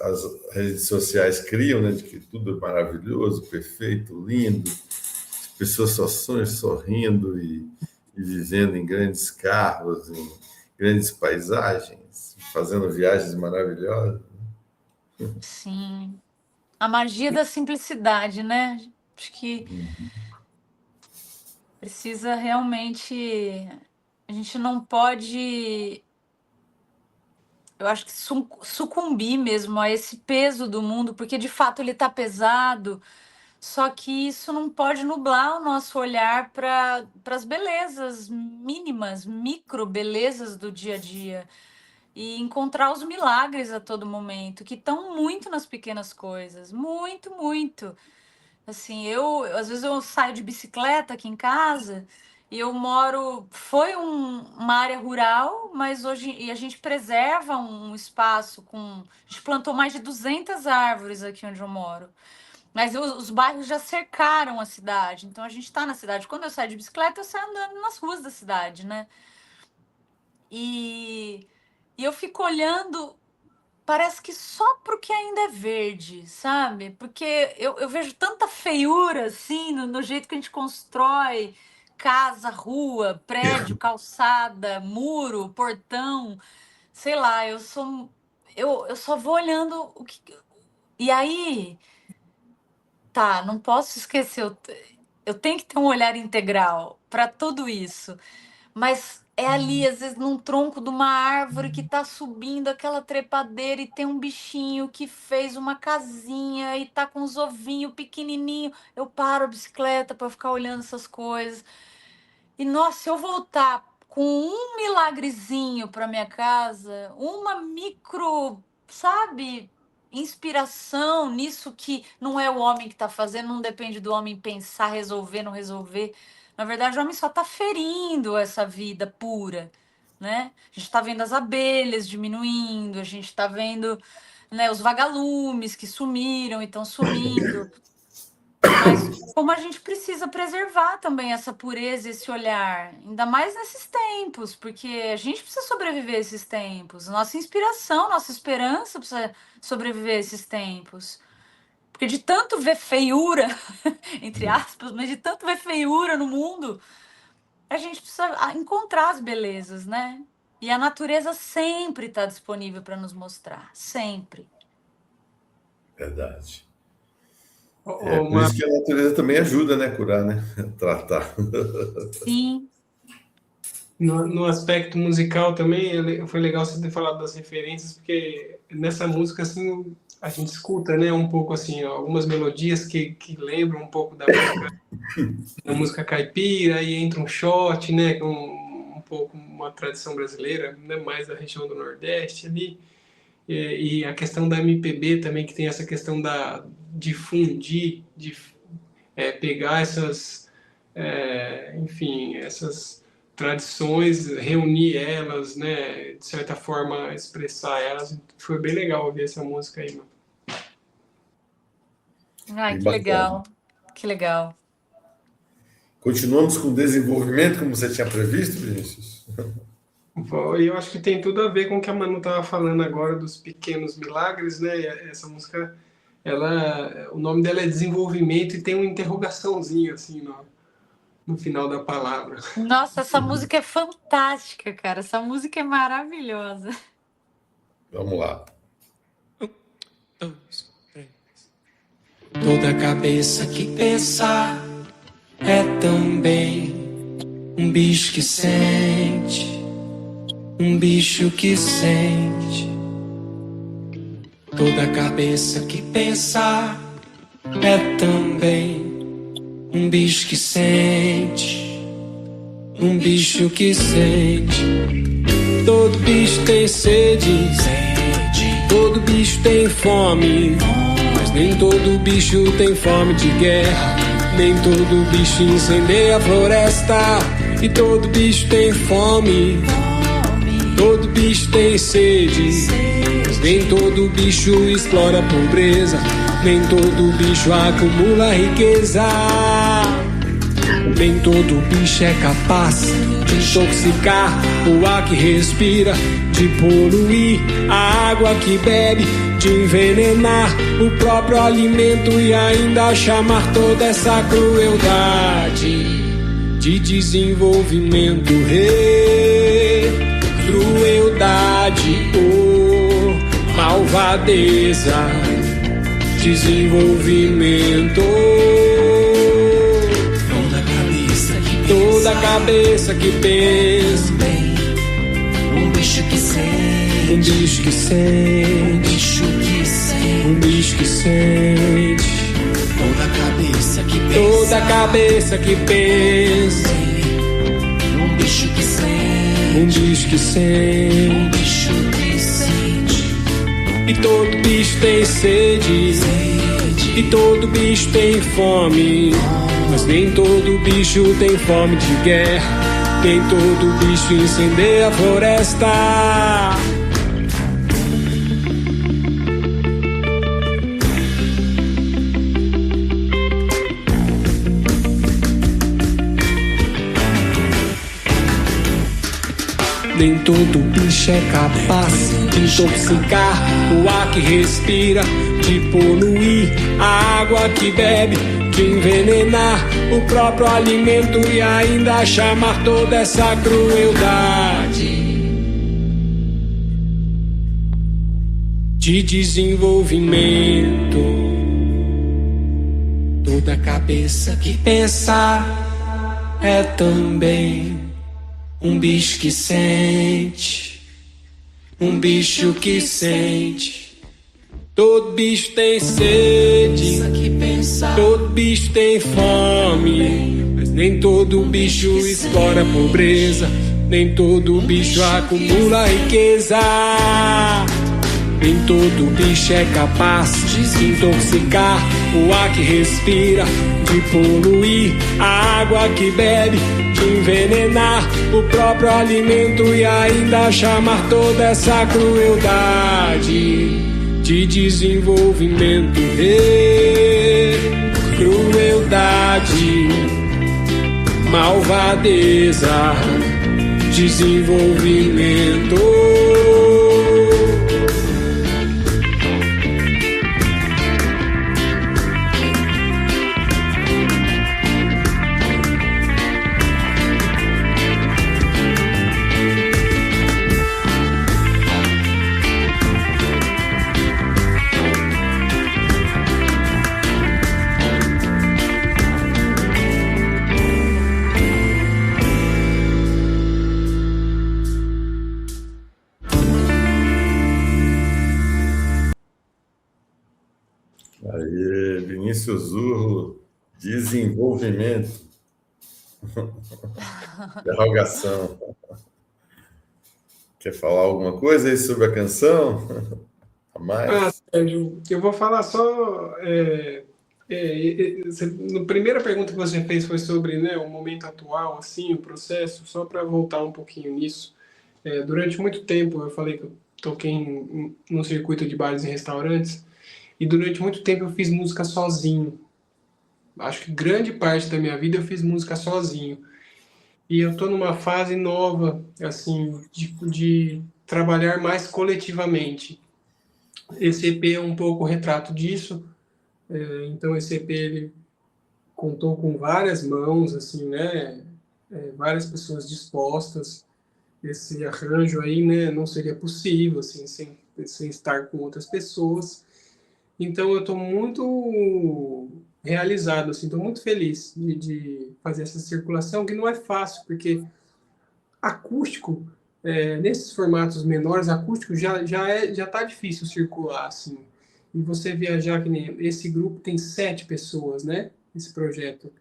redes sociais criam, né? De que tudo é maravilhoso, perfeito, lindo. As pessoas só sonham sorrindo e vivendo em grandes carros, em grandes paisagens, fazendo viagens maravilhosas. Sim. A magia da simplicidade, né? Acho que precisa realmente. A gente não pode, eu acho que sucumbir mesmo a esse peso do mundo, porque de fato ele está pesado, só que isso não pode nublar o nosso olhar para as belezas mínimas, micro belezas do dia a dia. E encontrar os milagres a todo momento, que estão muito nas pequenas coisas, muito, muito. Assim, às vezes eu saio de bicicleta aqui em casa e eu moro, uma área rural, mas hoje e a gente preserva um espaço a gente plantou mais de 200 árvores aqui onde eu moro. Mas os bairros já cercaram a cidade, então a gente está na cidade. Quando eu saio de bicicleta, eu saio andando nas ruas da cidade, né? E eu fico olhando, parece que só pro que ainda é verde, sabe? Porque eu vejo tanta feiura, assim, no jeito que a gente constrói casa, rua, prédio, calçada, muro, portão. Sei lá, eu só vou olhando o que. E aí, tá, não posso esquecer, eu tenho que ter um olhar integral para tudo isso. Mas é ali, às vezes, num tronco de uma árvore que tá subindo aquela trepadeira e tem um bichinho que fez uma casinha e tá com os ovinhos pequenininho. Eu paro a bicicleta para ficar olhando essas coisas. E, nossa, se eu voltar com um milagrezinho para minha casa, uma micro, sabe, inspiração nisso que não é o homem que está fazendo, não depende do homem pensar, resolver, não resolver. Na verdade, o homem só está ferindo essa vida pura, né? A gente está vendo as abelhas diminuindo, a gente está vendo, né, os vagalumes que sumiram e estão sumindo. Mas como a gente precisa preservar também essa pureza, esse olhar, ainda mais nesses tempos, porque a gente precisa sobreviver a esses tempos. Nossa inspiração, nossa esperança precisa sobreviver a esses tempos. Porque de tanto ver feiura, entre aspas, mas de tanto ver feiura no mundo, a gente precisa encontrar as belezas, né? E a natureza sempre está disponível para nos mostrar, sempre. Verdade. Por isso que a natureza também ajuda, né, a curar, né? Tratar. Sim. No aspecto musical também, foi legal você ter falado das referências, porque nessa música, assim, a gente escuta, né, um pouco assim, algumas melodias que lembram um pouco da música caipira, e entra um shot, né, com um pouco uma tradição brasileira, né, mais da região do Nordeste ali, e a questão da MPB também, que tem essa questão de fundir, de pegar essas, enfim, essas tradições, reunir elas, né, de certa forma expressar elas. Foi bem legal ouvir essa música aí, mano. Ai, que bacana. legal. Que legal. Continuamos com o desenvolvimento, como você tinha previsto, Vinícius? E eu acho que tem tudo a ver com o que a Manu estava falando agora dos pequenos milagres, né? Essa música, o nome dela é Desenvolvimento, e tem uma interrogaçãozinha assim no final da palavra. Nossa, essa música é fantástica, cara. Essa música é maravilhosa. Vamos lá. 1, 2, 3. Toda cabeça que pensa é também um bicho que sente, um bicho que sente. Toda cabeça que pensa é também um bicho que sente, um bicho que sente. Todo bicho tem sede, todo bicho tem fome, mas nem todo bicho tem fome de guerra. Nem todo bicho incendeia a floresta, e todo bicho tem fome, todo bicho tem sede, mas nem todo bicho explora a pobreza, nem todo bicho acumula riqueza. Nem todo bicho é capaz de intoxicar o ar que respira, de poluir a água que bebe, de envenenar o próprio alimento e ainda chamar toda essa crueldade de desenvolvimento. Crueldade, malvadeza, desenvolvimento. Toda cabeça que pensa, um bicho que sente, um bicho que sente, um bicho que sente, um bicho que sente. Toda cabeça que pensa, toda cabeça que pensa, um bicho que sente, um bicho que sente, um bicho que sente. E todo bicho tem sede, e todo bicho tem fome, mas nem todo bicho tem fome de guerra, nem todo bicho incendeia a floresta. Nem todo bicho é capaz de intoxicar o ar que respira, de poluir a água que bebe, de envenenar o próprio alimento e ainda chamar toda essa crueldade de desenvolvimento. Toda cabeça que pensa é também um bicho que sente, um bicho que sente. Todo bicho tem sede, todo bicho tem fome, mas nem todo bicho explora a pobreza, nem todo bicho acumula riqueza. Nem todo bicho é capaz de intoxicar o ar que respira, de poluir a água que bebe, de envenenar o próprio alimento e ainda chamar toda essa crueldade de desenvolvimento. Crueldade, malvadeza, desenvolvimento. Vinícius Zurro, desenvolvimento. Interrogação. Quer falar alguma coisa aí sobre a canção? A mais? Sérgio, eu vou falar só. Na primeira pergunta que você fez foi sobre, né, o momento atual, assim, o processo, só para voltar um pouquinho nisso. Durante muito tempo, eu falei que eu toquei no circuito de bares e restaurantes, e durante muito tempo eu fiz música sozinho. Acho que grande parte da minha vida eu fiz música sozinho. E eu estou numa fase nova, assim, de trabalhar mais coletivamente. Esse EP é um pouco retrato disso. Então, esse EP ele contou com várias mãos, assim, né? Várias pessoas dispostas. Esse arranjo aí, né, não seria possível, assim, sem estar com outras pessoas. Então, eu estou muito realizado, assim, estou muito feliz de fazer essa circulação, que não é fácil, porque acústico, nesses formatos menores, acústico já está difícil circular, assim. E você viajar, que nem esse grupo tem 7 pessoas, né? Esse projeto.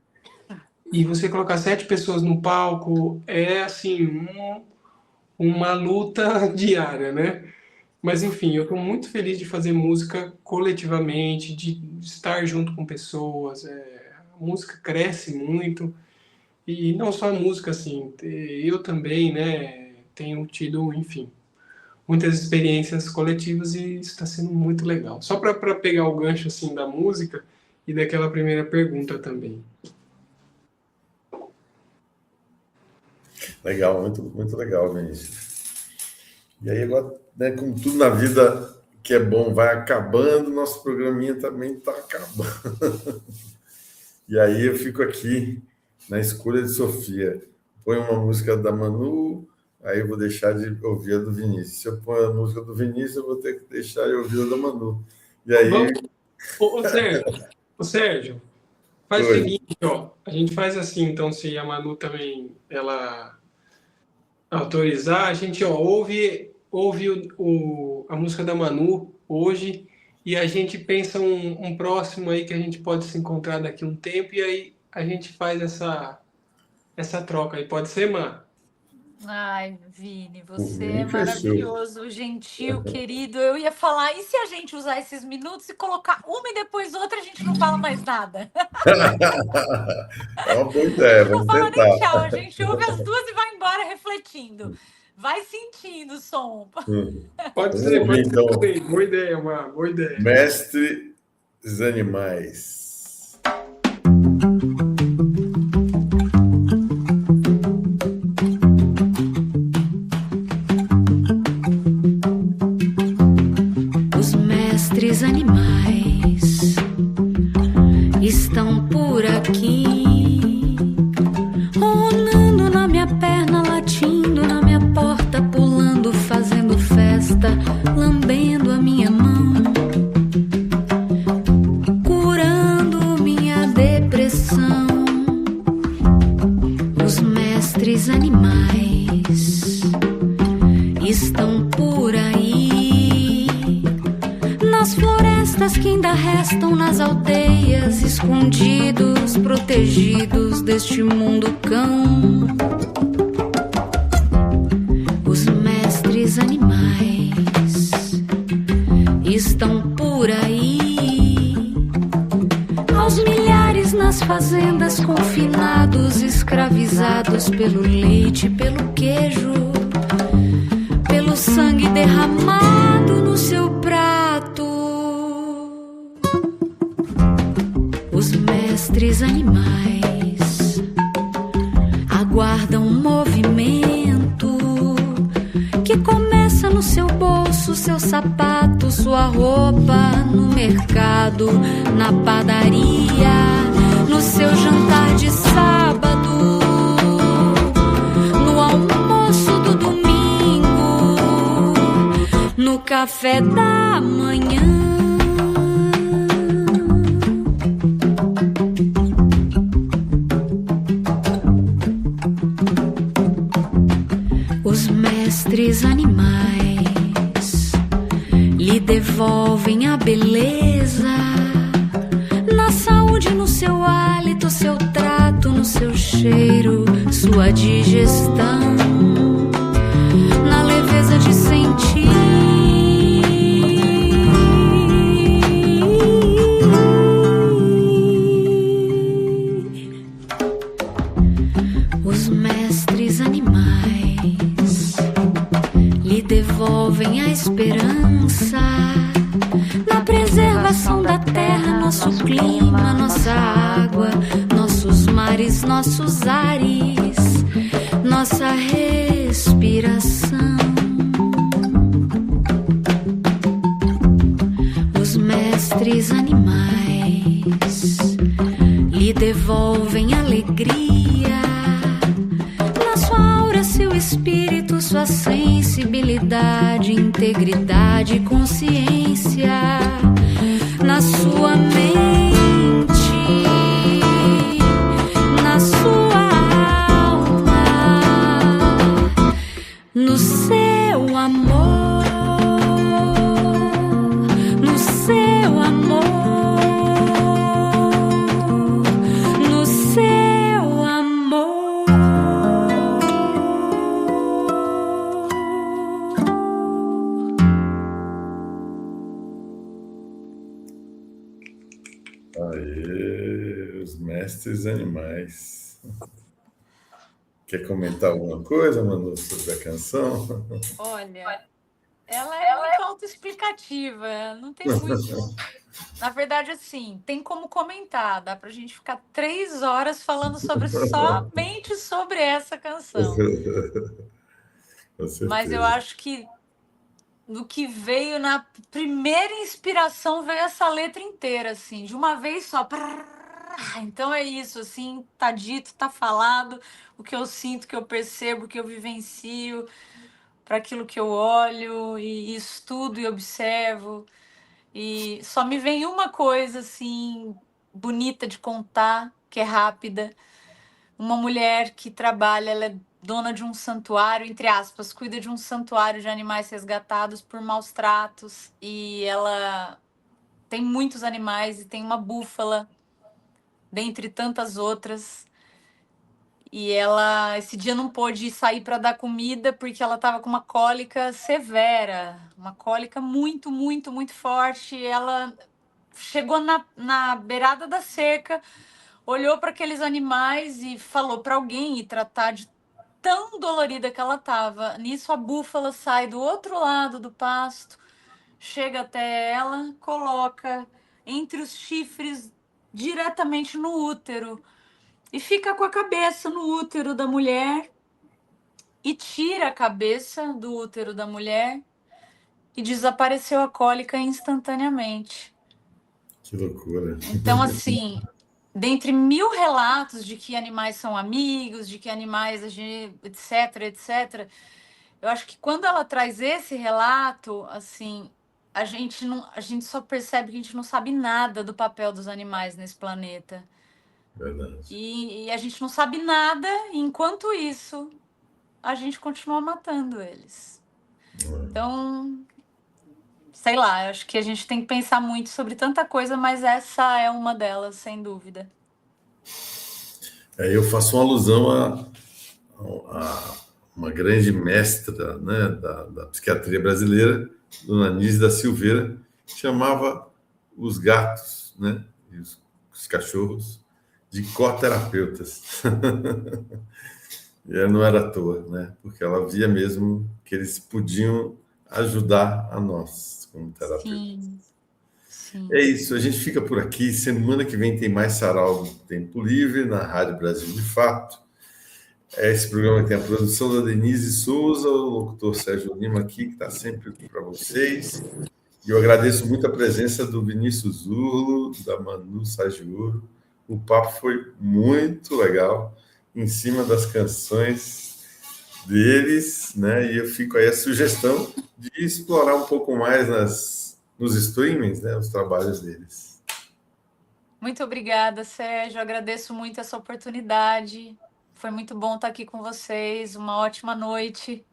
E você colocar 7 pessoas no palco é, assim, uma luta diária, né? Mas, enfim, eu estou muito feliz de fazer música coletivamente, de estar junto com pessoas. A música cresce muito. E não só a música, assim, eu também, né, tenho tido, enfim, muitas experiências coletivas e isso está sendo muito legal. Só para pegar o gancho, assim, da música e daquela primeira pergunta também. Legal, muito, muito legal, Vinícius. E aí agora, né, como tudo na vida que é bom vai acabando, nosso programinha também está acabando. E aí eu fico aqui na escolha de Sofia. Põe uma música da Manu, aí eu vou deixar de ouvir a do Vinícius. Se eu pôr a música do Vinícius, eu vou ter que deixar de ouvir a da Manu. E aí... Ô Sérgio, faz o seguinte, ó. A gente faz assim, então, se a Manu também ela autorizar, a gente ouve a música da Manu hoje e a gente pensa um próximo aí que a gente pode se encontrar daqui a um tempo e aí a gente faz essa troca aí. Pode ser, Mã? Ai, Vini, você é maravilhoso, gentil, querido. Eu ia falar, e se a gente usar esses minutos e colocar uma e depois outra, a gente não fala mais nada? É uma boa ideia, vamos tentar. Não fala nem tchau, a gente ouve as duas e vai embora refletindo. Vai sentindo o som. Pode ser, então. Boa ideia, Mã, boa ideia. Mestre dos Animais. Animais estão por aqui, rolando na minha perna, latindo na minha porta, pulando, fazendo festa, lambendo a minha mão, curando minha depressão. Os mestres animais estão por aí, nas florestas que ainda restam, nas aldeias, escondidos, protegidos deste mundo cão. Os mestres animais estão por aí, aos milhares nas fazendas, confinados, escravizados pelo leite, pelo queijo, pelo sangue derramado no seu prato. Os mestres animais aguardam um movimento que começa no seu bolso, seu sapato, sua roupa, no mercado, na padaria, no seu jantar de sábado, no almoço do domingo, no café da manhã. Os mestres animais lhe devolvem a beleza, seu hálito, seu trato, no seu cheiro, sua digestão, na leveza de sentir. Os mestres animais lhe devolvem a esperança na preservação da terra, nosso clima, nossa água, nossos mares, nossos ares, nossa respiração. Os mestres animais lhe devolvem alegria na sua aura, seu espírito, sua sensibilidade, integridade, consciência, na sua mente, na sua alma, no seu amor, no seu amor, no seu amor. Aê, os mestres animais. Quer comentar alguma coisa, Manu, sobre a canção? Olha, ela é muito autoexplicativa, não tem muito. Na verdade, assim, tem como comentar, dá pra gente ficar 3 horas falando somente sobre essa canção. Com certeza. Mas eu acho que do que veio na primeira inspiração veio essa letra inteira, assim, de uma vez só. Então é isso, assim, tá dito, tá falado, o que eu sinto, o que eu percebo, o que eu vivencio, para aquilo que eu olho e estudo e observo. E só me vem uma coisa, assim, bonita de contar, que é rápida. Uma mulher que trabalha, ela é dona de um santuário, entre aspas, cuida de um santuário de animais resgatados por maus tratos. E ela tem muitos animais e tem uma búfala, dentre tantas outras. E ela, esse dia, não pôde sair para dar comida porque ela estava com uma cólica severa, uma cólica muito, muito, muito forte. E ela chegou na beirada da cerca, olhou para aqueles animais e falou para alguém ir tratar de tão dolorida que ela estava. Nisso, a búfala sai do outro lado do pasto, chega até ela, coloca entre os chifres diretamente no útero e fica com a cabeça no útero da mulher e tira a cabeça do útero da mulher e desapareceu a cólica instantaneamente. Que loucura. Então, assim, dentre 1000 relatos de que animais são amigos, de que animais, etc, etc, eu acho que quando ela traz esse relato, assim, a gente só percebe que a gente não sabe nada do papel dos animais nesse planeta. Verdade. E a gente não sabe nada, e enquanto isso, a gente continua matando eles. Então, sei lá, eu acho que a gente tem que pensar muito sobre tanta coisa, mas essa é uma delas, sem dúvida. Eu faço uma alusão a uma grande mestra, né, da psiquiatria brasileira, Dona Nise da Silveira, que chamava os gatos, né, e os cachorros de coterapeutas. E não era à toa, né, porque ela via mesmo que eles podiam ajudar a nós como terapeutas. Sim, sim. É isso, a gente fica por aqui. Semana que vem tem mais Sarau do Tempo Livre na Rádio Brasil de Fato. Esse programa tem a produção da Denise Souza, o locutor Sérgio Lima aqui, que está sempre para vocês. E eu agradeço muito a presença do Vinícius Zurlo, da Manu Sagiuro. O papo foi muito legal, em cima das canções deles, né? E eu fico aí a sugestão de explorar um pouco mais nos streamings, né, os trabalhos deles. Muito obrigada, Sérgio. Agradeço muito essa oportunidade. Foi muito bom estar aqui com vocês. Uma ótima noite.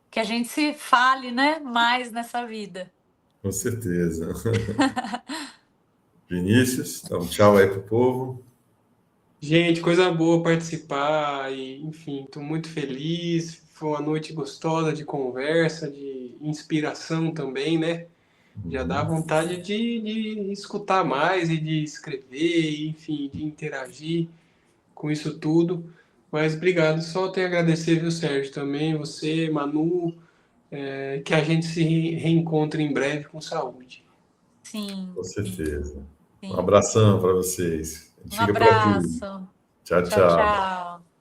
Que a gente se fale, né, mais nessa vida. Com certeza. Vinícius, dá um tchau aí pro povo. Gente, coisa boa participar e, enfim, estou muito feliz. Foi uma noite gostosa de conversa, de inspiração também, né? Já dá vontade de escutar mais e de escrever, enfim, de interagir com isso tudo. Mas obrigado, só tenho a agradecer, viu, Sérgio, também, você, Manu, que a gente se reencontre em breve com saúde. Sim, Com certeza. Um sim. abração para vocês. A gente Um fica por aqui. abraço. Tchau, Tchau, tchau. tchau.